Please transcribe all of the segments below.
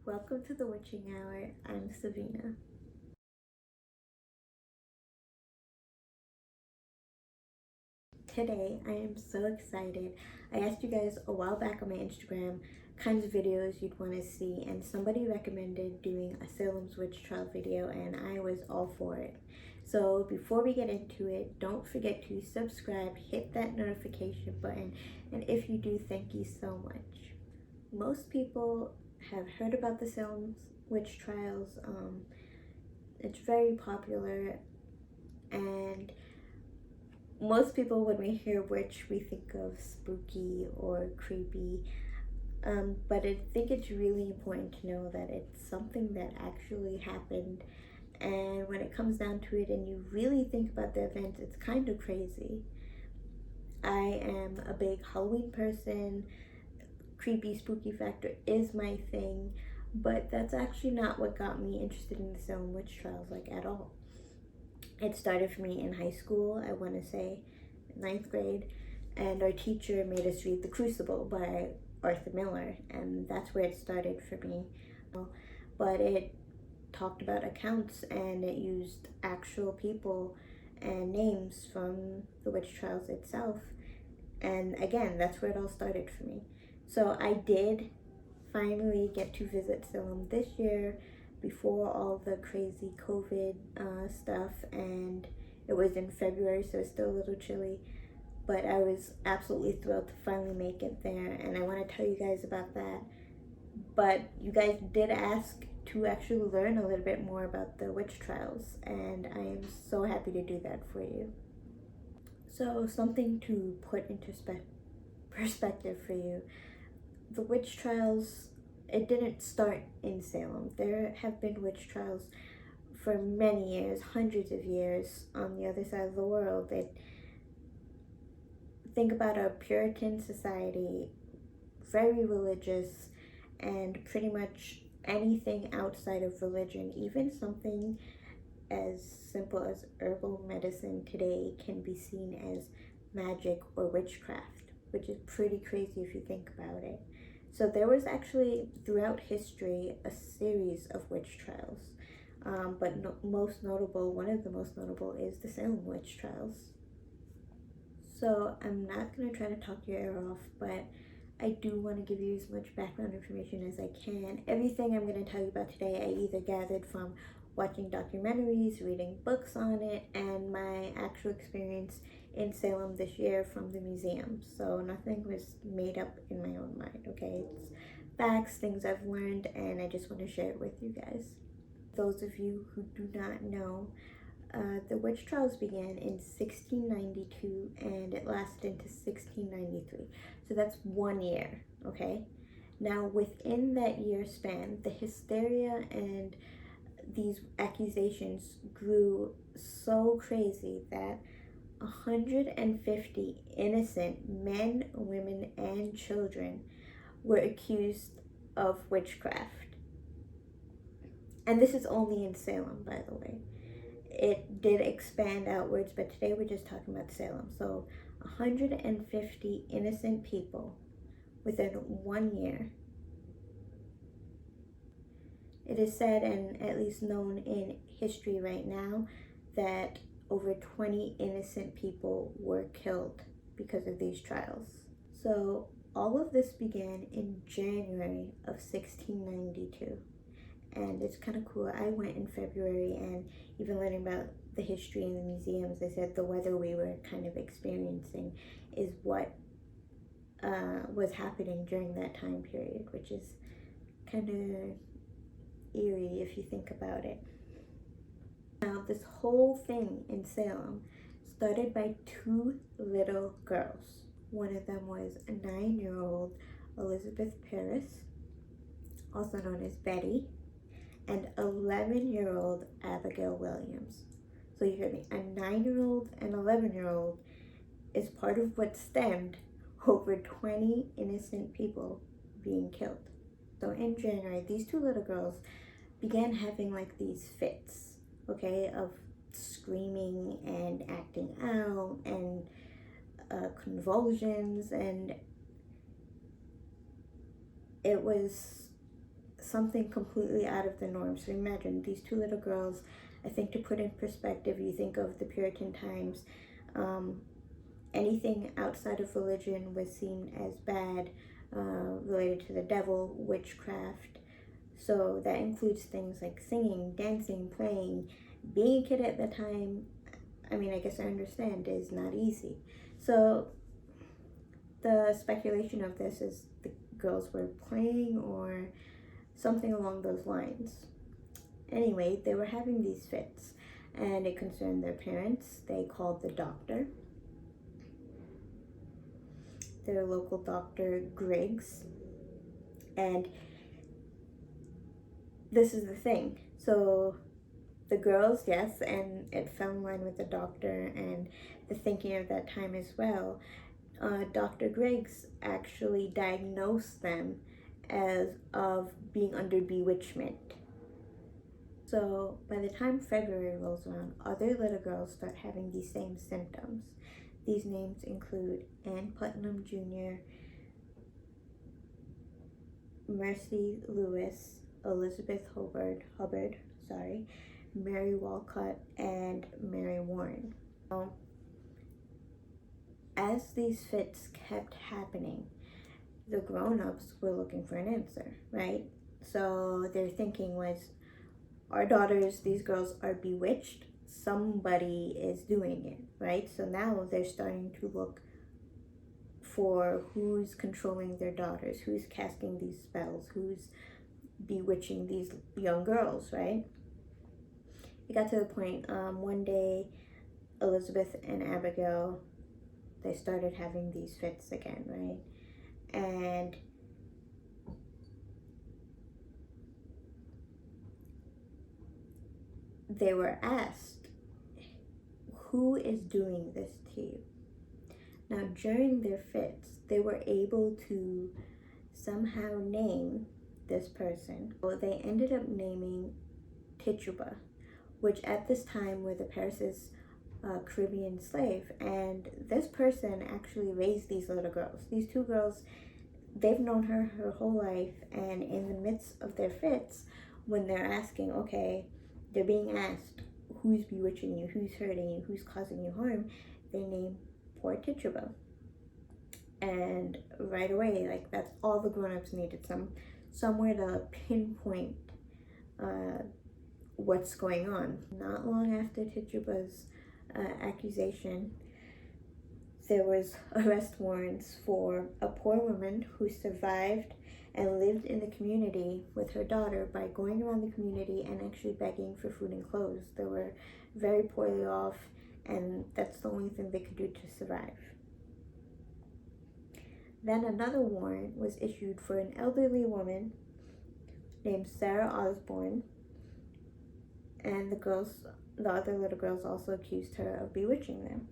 Welcome to the Witching Hour. I'm Savina. Today, I am so excited. I asked you guys a while back on my Instagram kinds of videos you'd want to see, and somebody recommended doing a Salem Witch Trial video, and I was all for it. So before we get into it, don't forget to subscribe, hit that notification button, and if you do, thank you so much. Most people have heard about the Salem Witch Trials. It's very popular, and most people, when we hear witch, we think of spooky or creepy. But I think it's really important to know that it's something that actually happened. And when it comes down to it and you really think about the events, it's kind of crazy. I am a big Halloween person. Creepy, spooky factor is my thing. But that's actually not what got me interested in the Salem Witch Trials, like, at all. It started for me in high school, I want to say 9th grade, and our teacher made us read The Crucible by Arthur Miller, and that's where it started for me. But it talked about accounts, and it used actual people and names from the witch trials itself, and again, that's where it all started for me. So I did finally get to visit Salem this year, before all the crazy COVID stuff, and it was in February, so it's still a little chilly, but I was absolutely thrilled to finally make it there, and I want to tell you guys about that. But you guys did ask to actually learn a little bit more about the witch trials, and I am so happy to do that for you. So something to put into perspective for you, the witch trials, it didn't start in Salem. There have been witch trials for many years, hundreds of years, on the other side of the world. Think about a Puritan society, very religious, and pretty much anything outside of religion, even something as simple as herbal medicine today, can be seen as magic or witchcraft, which is pretty crazy if you think about it. So there was actually, throughout history, a series of witch trials. But one of the most notable is the Salem Witch Trials. So I'm not going to try to talk your ear off, but I do want to give you as much background information as I can. Everything I'm going to tell you about today, I either gathered from watching documentaries, reading books on it, and my actual experience in Salem this year from the museum. So nothing was made up in my own mind, okay? It's facts, things I've learned, and I just want to share it with you guys. Those of you who do not know, the witch trials began in 1692 and it lasted into 1693. So that's 1 year, okay? Now, within that year span, the hysteria and these accusations grew so crazy that 150 innocent men, women, and children were accused of witchcraft. And this is only in Salem, by the way. It did expand outwards, but today we're just talking about Salem. So 150 innocent people within 1 year. It is said, and at least known in history right now, that over 20 innocent people were killed because of these trials. So all of this began in January of 1692. And it's kind of cool. I went in February, and even learning about the history in the museums, they said the weather we were kind of experiencing is what was happening during that time period, which is kind of eerie if you think about it. Now, this whole thing in Salem started by 2 little girls. One of them was a 9-year-old Elizabeth Paris, also known as Betty, and 11-year-old Abigail Williams. So you hear me, a 9-year-old and 11-year-old is part of what stemmed over 20 innocent people being killed. So in January, these 2 little girls began having like these fits, okay, of screaming and acting out and convulsions, and it was something completely out of the norm. So imagine these two little girls. I think to put in perspective, you think of the Puritan times. Anything outside of religion was seen as bad, related to the devil, witchcraft. So that includes things like singing, dancing, playing. Being a kid at the time, I mean, I guess I understand, is not easy. So the speculation of this is the girls were playing or something along those lines. Anyway, they were having these fits, and it concerned their parents. They called the doctor, their local doctor, Griggs. And this is the thing. So the girls, yes, and it fell in line with the doctor and the thinking of that time as well. Dr. Griggs actually diagnosed them as of being under bewitchment. So by the time February rolls around, other little girls start having these same symptoms. These names include Ann Putnam Jr., Mercy Lewis, Elizabeth Hubbard, Mary Walcott, and Mary Warren. As these fits kept happening, the grown-ups were looking for an answer, right? So their thinking was, our daughters, these girls are bewitched. Somebody is doing it, right? So now they're starting to look for who's controlling their daughters, who's casting these spells, who's bewitching these young girls, right? It got to the point, one day, Elizabeth and Abigail, they started having these fits again, right? And they were asked, who is doing this to you? Now, during their fits, they were able to somehow name this person. Well, they ended up naming Tituba, which at this time were the Paris's Caribbean slave. And this person actually raised these little girls. These two girls, they've known her whole life, and in the midst of their fits, when they're asking, okay, they're being asked, who's bewitching you, who's hurting you, who's causing you harm, they name poor Tituba. And right away, like, that's all the grown-ups needed, somewhere to pinpoint what's going on. Not long after Tituba's accusation, there was arrest warrants for a poor woman who survived and lived in the community with her daughter by going around the community and actually begging for food and clothes. They were very poorly off, and that's the only thing they could do to survive. Then another warrant was issued for an elderly woman named Sarah Osborne, and the other little girls also accused her of bewitching them.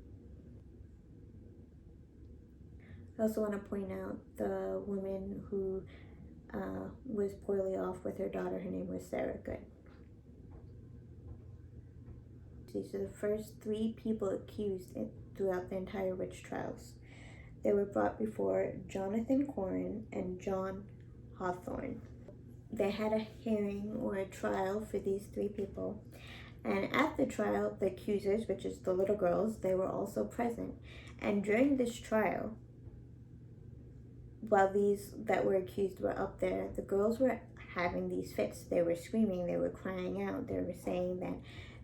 I also want to point out the woman who was poorly off with her daughter. Her name was Sarah Good. These are the first 3 people accused throughout the entire witch trials. They were brought before Jonathan Corrin and John Hawthorne. They had a hearing or a trial for these 3 people. And at the trial, the accusers, which is the little girls, they were also present. And during this trial, while these that were accused were up there, the girls were having these fits. They were screaming, they were crying out, they were saying that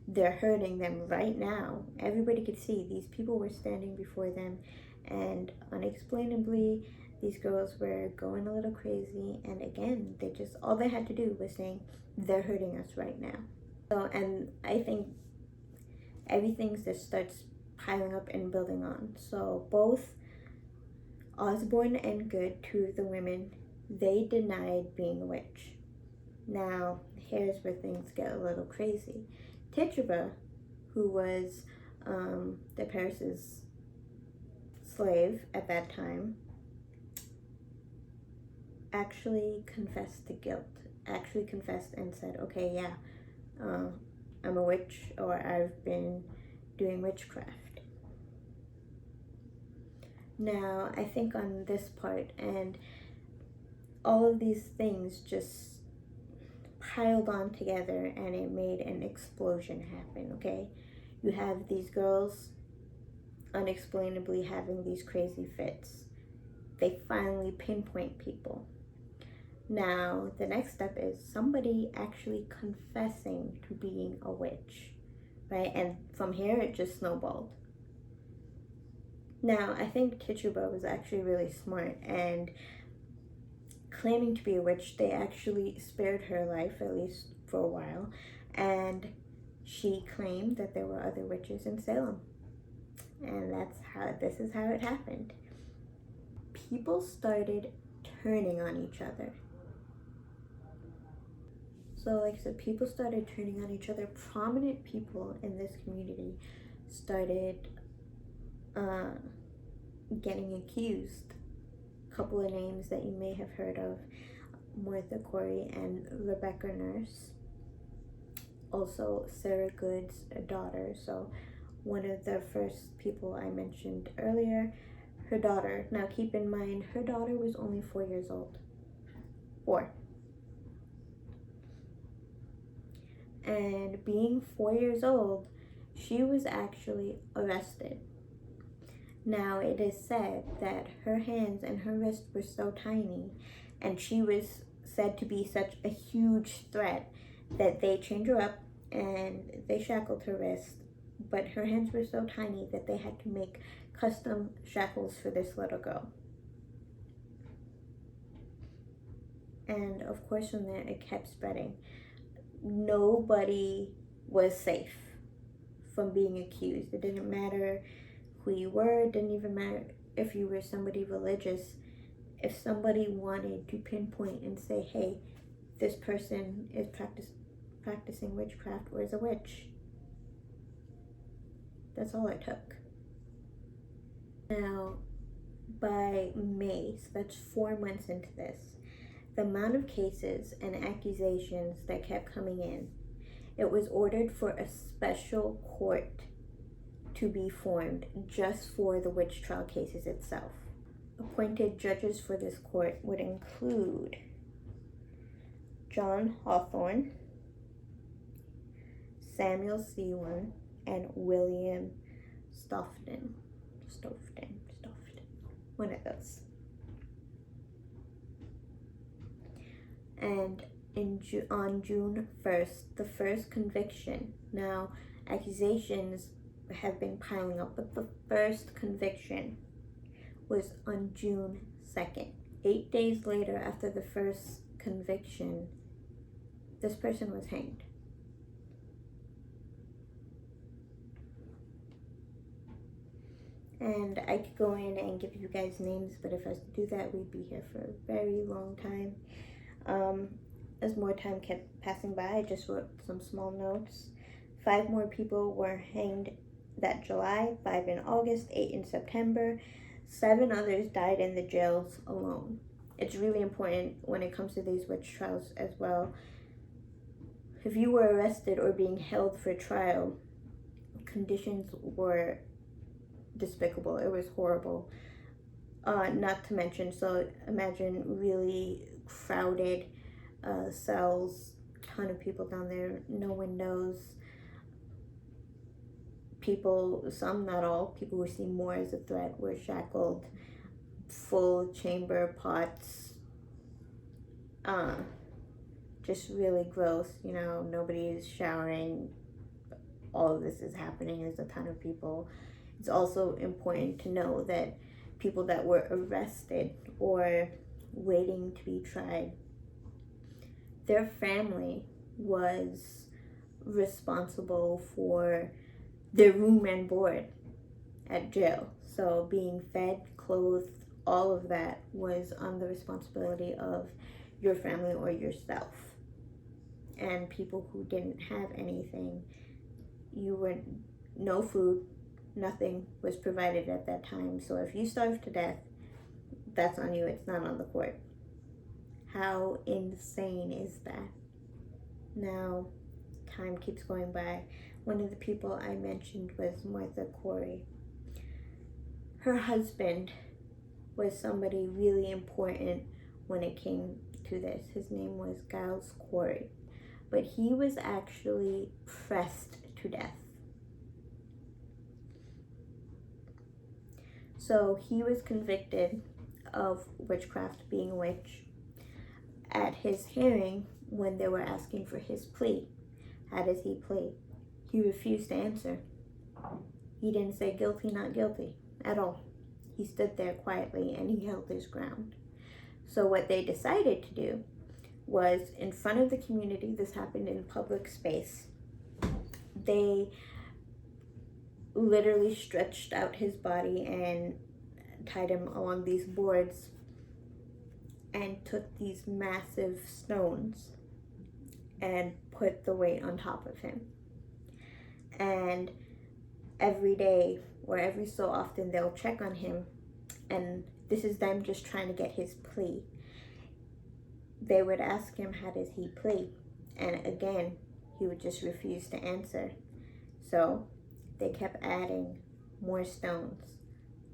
they're hurting them right now. Everybody could see these people were standing before them, and unexplainably, these girls were going a little crazy. And again, all they had to do was saying, they're hurting us right now. So, and I think everything just starts piling up and building on. So both Osborne and Good, 2 of the women, they denied being a witch. Now, here's where things get a little crazy. Tituba, who was the Paris's slave at that time, actually confessed to guilt. Actually confessed and said, okay, yeah, I'm a witch, or I've been doing witchcraft. Now, I think on this part, and all of these things just piled on together and it made an explosion happen, okay? You have these girls unexplainably having these crazy fits. They finally pinpoint people. Now, the next step is somebody actually confessing to being a witch, right? And from here, it just snowballed. Now, I think Tituba was actually really smart, and claiming to be a witch, they actually spared her life, at least for a while, and she claimed that there were other witches in Salem. And this is how it happened. People started turning on each other. So like I said, people started turning on each other. Prominent people in this community started getting accused. A couple of names that you may have heard of: Martha Corey and Rebecca Nurse. Also Sarah Good's daughter. So one of the first people I mentioned earlier, her daughter. Now keep in mind, her daughter was only 4 years old. 4. And being 4 years old, she was actually arrested. Now it is said that her hands and her wrists were so tiny, and she was said to be such a huge threat, that they chained her up and they shackled her wrist, but her hands were so tiny that they had to make custom shackles for this little girl. And of course from there it kept spreading. Nobody was safe from being accused. It didn't matter who you were, it didn't even matter if you were somebody religious. If somebody wanted to pinpoint and say, hey, this person is practicing witchcraft or is a witch, that's all it took. Now, by May, so that's 4 months into this, the amount of cases and accusations that kept coming in, it was ordered for a special court to be formed just for the witch trial cases itself. Appointed judges for this court would include John Hawthorne, Samuel Sewan, and William Stoughton. One of those. And on June 1st, the first conviction. Now, accusations have been piling up, but the first conviction was on June 2nd. 8 days later, after the first conviction, this person was hanged. And I could go in and give you guys names, but if I was to do that, we'd be here for a very long time. As more time kept passing by, I just wrote some small notes. 5 more people were hanged that July, 5 in August, 8 in September. 7 others died in the jails alone. It's really important when it comes to these witch trials as well. If you were arrested or being held for trial, conditions were despicable. It was horrible. Not to mention, so imagine really crowded cells, ton of people down there, no windows. People, some, not all, people who seem more as a threat were shackled, full chamber pots. Just really gross, you know, nobody is showering. All of this is happening. There's a ton of people. It's also important to know that people that were arrested or waiting to be tried, their family was responsible for their room and board at jail. So being fed, clothed, all of that was on the responsibility of your family or yourself. And people who didn't have anything, no food, nothing was provided at that time. So if you starved to death, that's on you. It's not on the court. How insane is that? Now, time keeps going by. One of the people I mentioned was Martha Corey. Her husband was somebody really important when it came to this. His name was Giles Corey. but he was actually pressed to death. So he was convicted of witchcraft, being a witch. At his hearing, when they were asking for his plea, how does he plead? He refused to answer. He didn't say guilty, not guilty at all. He stood there quietly and he held his ground. So what they decided to do was, in front of the community, this happened in public space, they literally stretched out his body and tied him along these boards and took these massive stones and put the weight on top of him. And every day or every so often they'll check on him, and this is them just trying to get his plea. They would ask him, how does he plead? And again, he would just refuse to answer. So they kept adding more stones,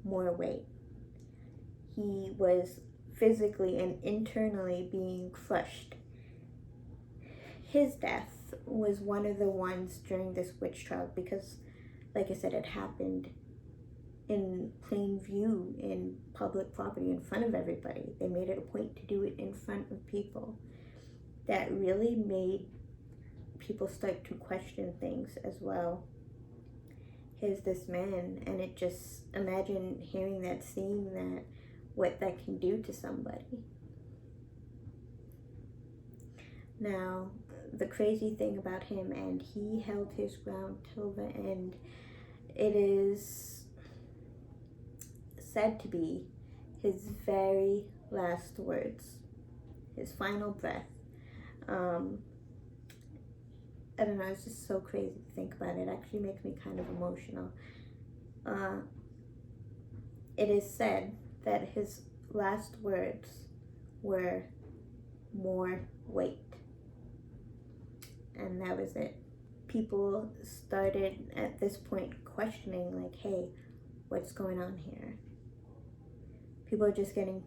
more weight. He was physically and internally being crushed. His death was one of the ones during this witch trial because, like I said, it happened in plain view, in public property, in front of everybody. They made it a point to do it in front of people. That really made people start to question things as well. Here's this man, and it just, imagine hearing that, seeing that, what that can do to somebody. Now, the crazy thing about him, and he held his ground till the end, it is said to be his very last words, his final breath. I don't know, it's just so crazy to think about it. It actually makes me kind of emotional. It is said that his last words were more weight. And that was it. People started at this point questioning, like, hey, what's going on here? People are just getting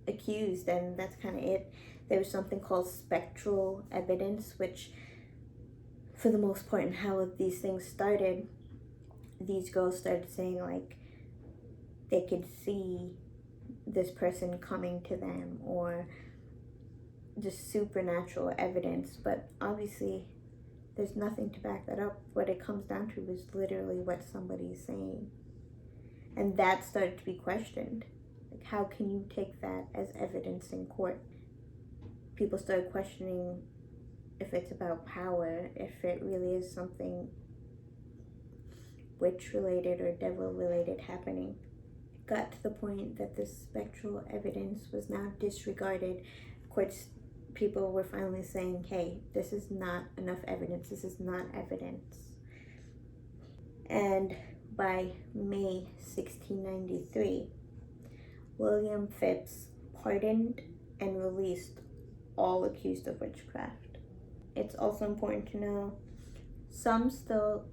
accused, and that's kind of it. There was something called spectral evidence, which, for the most part, in how these things started, these girls started saying, like, they could see this person coming to them, or just supernatural evidence. But obviously there's nothing to back that up. What it comes down to is literally what somebody's saying, and that started to be questioned. Like, how can you take that as evidence in court? People started questioning if it's about power, if it really is something witch related or devil related happening. It got to the point that this spectral evidence was now disregarded. Courts, people were finally saying, hey, this is not enough evidence, this is not evidence. And by May 1693, William Phips pardoned and released all accused of witchcraft. It's also important to know some still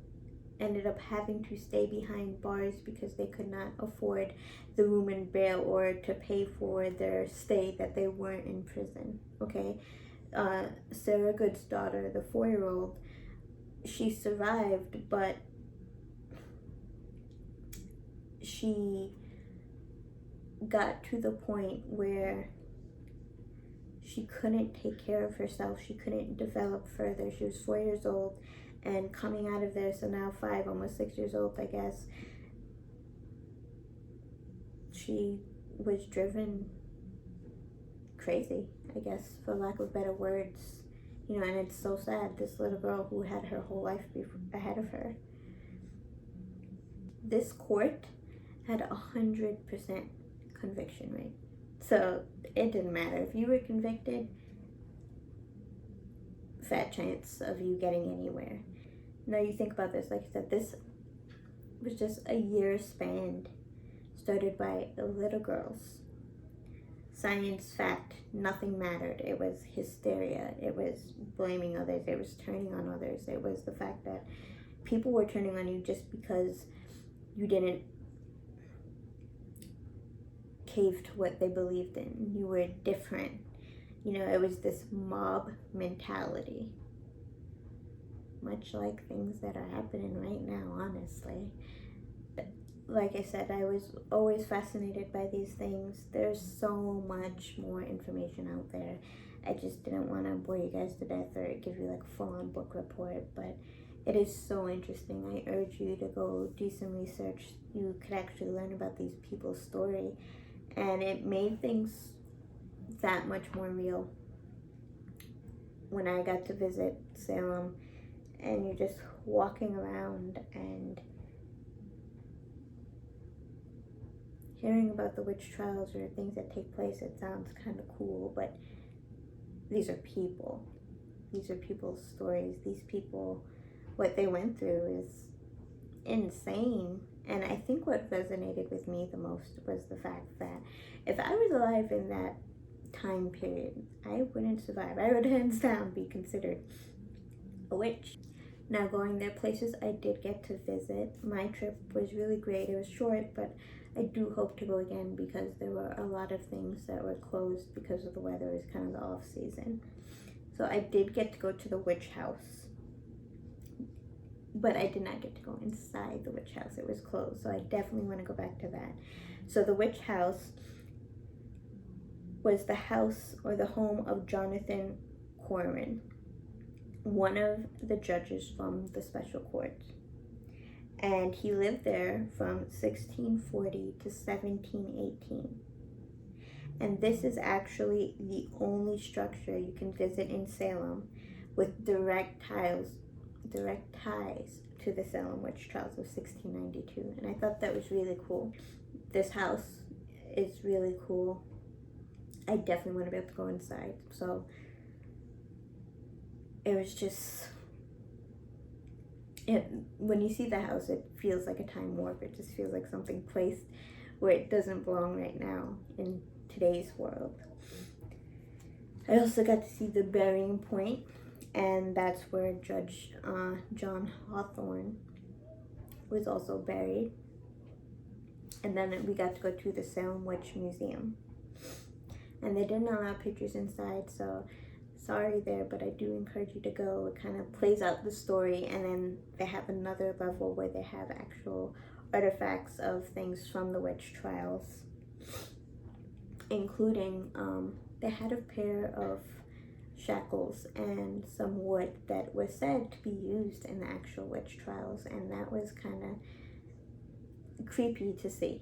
ended up having to stay behind bars because they could not afford the room and bail or to pay for their stay, that they weren't in prison. Okay, Sarah Good's daughter, the 4-year-old, she survived, but she got to the point where she couldn't take care of herself. She couldn't develop further. She was 4 years old and coming out of there, so now 5, almost 6 years old, I guess. She was driven crazy, I guess, for lack of better words. You know, and it's so sad, this little girl who had her whole life ahead of her. This court had 100% conviction rate. So it didn't matter. If you were convicted, fat chance of you getting anywhere. Now you think about this, like I said, this was just a year span, started by little girls. Science, fact, nothing mattered. It was hysteria. It was blaming others. It was turning on others. It was the fact that people were turning on you just because you didn't cave to what they believed in. You were different. You know, it was this mob mentality. much like things that are happening right now, honestly. Like I said, I was always fascinated by these things. There's so much more information out there. I just didn't want to bore you guys to death or give you like a full-on book report, but it is so interesting. I urge you to go do some research. You could actually learn about these people's story, and it made things that much more real. When I got to visit Salem, and you're just walking around and hearing about the witch trials or things that take place, it sounds kind of cool, but these are people. These are people's stories. These people, what they went through is insane. And I think what resonated with me the most was the fact that if I was alive in that time period, I wouldn't survive. I would hands down be considered a witch. Now, going there, places I did get to visit, my trip was really great. It was short, but I do hope to go again because there were a lot of things that were closed because of the weather. It was kind of the off season. So I did get to go to the witch house, but I did not get to go inside the witch house. It was closed, so I definitely want to go back to that. So the witch house was the house or the home of Jonathan Corwin, one of the judges from the special court. And he lived there from 1640 to 1718. And this is actually the only structure you can visit in Salem with direct ties to the Salem Witch Trials of 1692. And I thought that was really cool. This house is really cool. I definitely want to be able to go inside. So it was just, when you see the house, it feels like a time warp. It just feels like something placed where it doesn't belong right now in today's world. I also got to see the burying point, and that's where Judge John Hawthorne was also buried. And then we got to go to the Salem Witch Museum. And they didn't allow pictures inside, so sorry there, but I do encourage you to go. It kind of plays out the story, and then they have another level where they have actual artifacts of things from the witch trials, including they had a pair of shackles and some wood that was said to be used in the actual witch trials, and that was kind of creepy to see.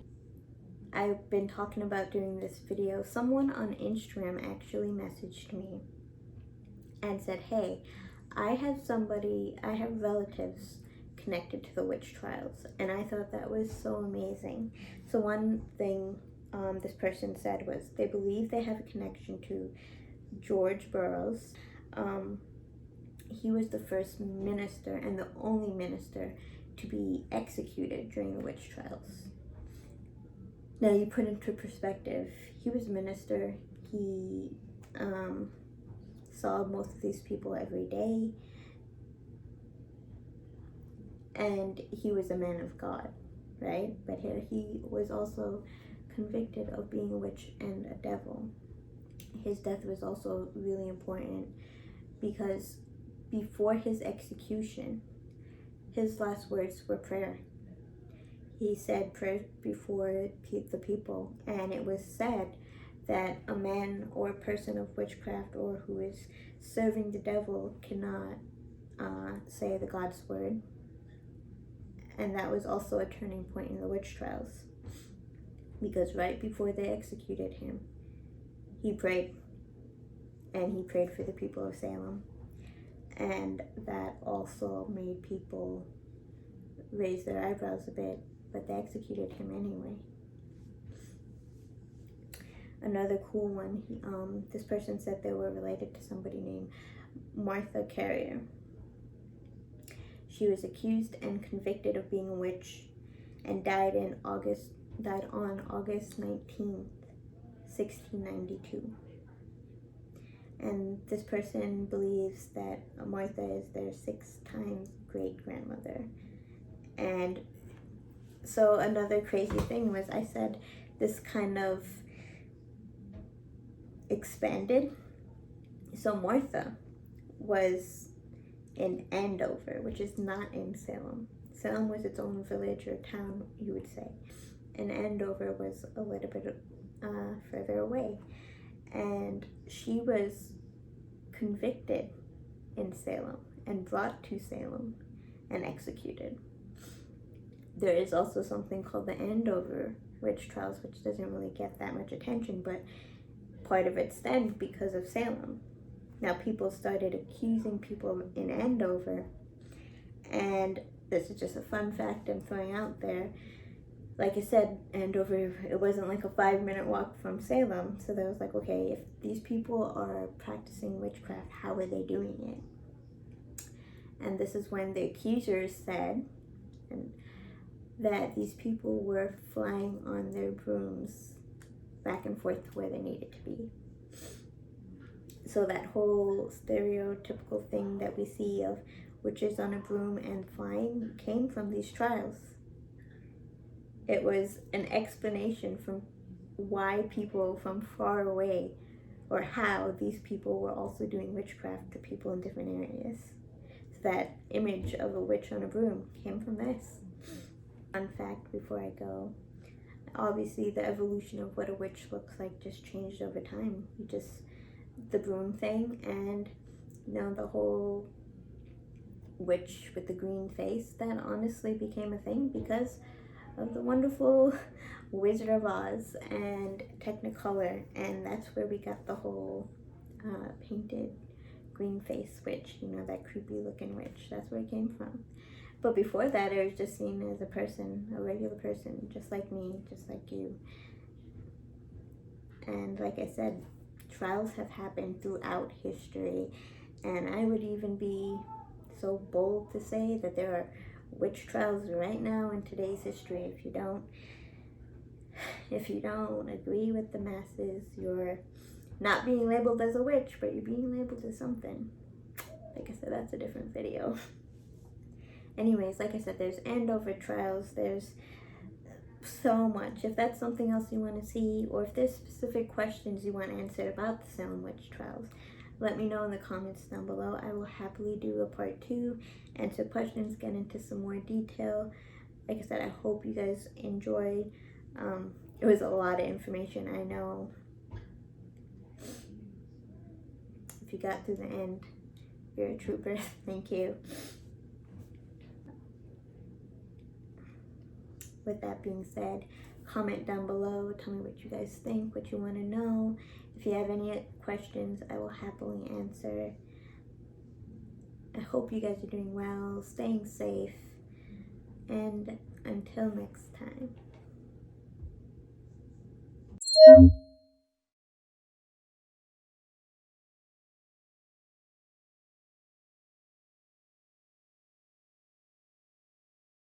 I've been talking about doing this video. Someone on Instagram actually messaged me and said, hey, I have relatives connected to the witch trials. And I thought that was so amazing. So one thing this person said was they believe they have a connection to George Burroughs. He was the first minister and the only minister to be executed during the witch trials. Now you put into perspective, he was a minister. He saw most of these people every day, and he was a man of God, right? But here he was also convicted of being a witch and a devil. His death was also really important because before his execution, his last words were prayer. He said prayer before the people, and it was said that a man or a person of witchcraft or who is serving the devil cannot say the God's word. And that was also a turning point in the witch trials, because right before they executed him, he prayed, and he prayed for the people of Salem, and that also made people raise their eyebrows a bit, but they executed him anyway. Another cool one, this person said they were related to somebody named Martha Carrier. She was accused and convicted of being a witch and died on August 19th, 1692. And this person believes that Martha is their 6-time great-grandmother. And so another crazy thing was, I said this kind of expanded. So Martha was in Andover, which is not in Salem. Salem was its own village or town, you would say, and Andover was a little bit further away. And she was convicted in Salem and brought to Salem and executed. There is also something called the Andover Witch Trials, which doesn't really get that much attention, but part of it stemmed because of Salem. Now people started accusing people in Andover, and this is just a fun fact I'm throwing out there. Like I said, Andover, it wasn't like a 5-minute walk from Salem, so they was like, okay, if these people are practicing witchcraft, how are they doing it? And this is when the accusers said that these people were flying on their brooms back and forth to where they needed to be. So that whole stereotypical thing that we see of witches on a broom and flying came from these trials. It was an explanation from why people from far away, or how these people were also doing witchcraft to people in different areas. So that image of a witch on a broom came from this. Fun fact before I go, obviously the evolution of what a witch looks like just changed over time. The broom thing, and the whole witch with the green face, that honestly became a thing because of the wonderful Wizard of Oz and Technicolor, and that's where we got the whole painted green face witch, that creepy looking witch. That's where it came from. But before that, it was just seen as a person, a regular person, just like me, just like you. And like I said, trials have happened throughout history, and I would even be so bold to say that there are witch trials right now in today's history. If you don't agree with the masses, you're not being labeled as a witch, but you're being labeled as something. Like I said, that's a different video. Anyways, like I said, there's Andover trials, there's so much. If that's something else you want to see, or if there's specific questions you want answered about the Salem Witch Trials, let me know in the comments down below. I will happily do a part 2, answer questions, get into some more detail. Like I said, I hope you guys enjoyed. It was a lot of information, I know. If you got through the end, you're a trooper. Thank you. With that being said, comment down below, tell me what you guys think, what you want to know. If you have any questions, I will happily answer. I hope you guys are doing well, staying safe, and until next time.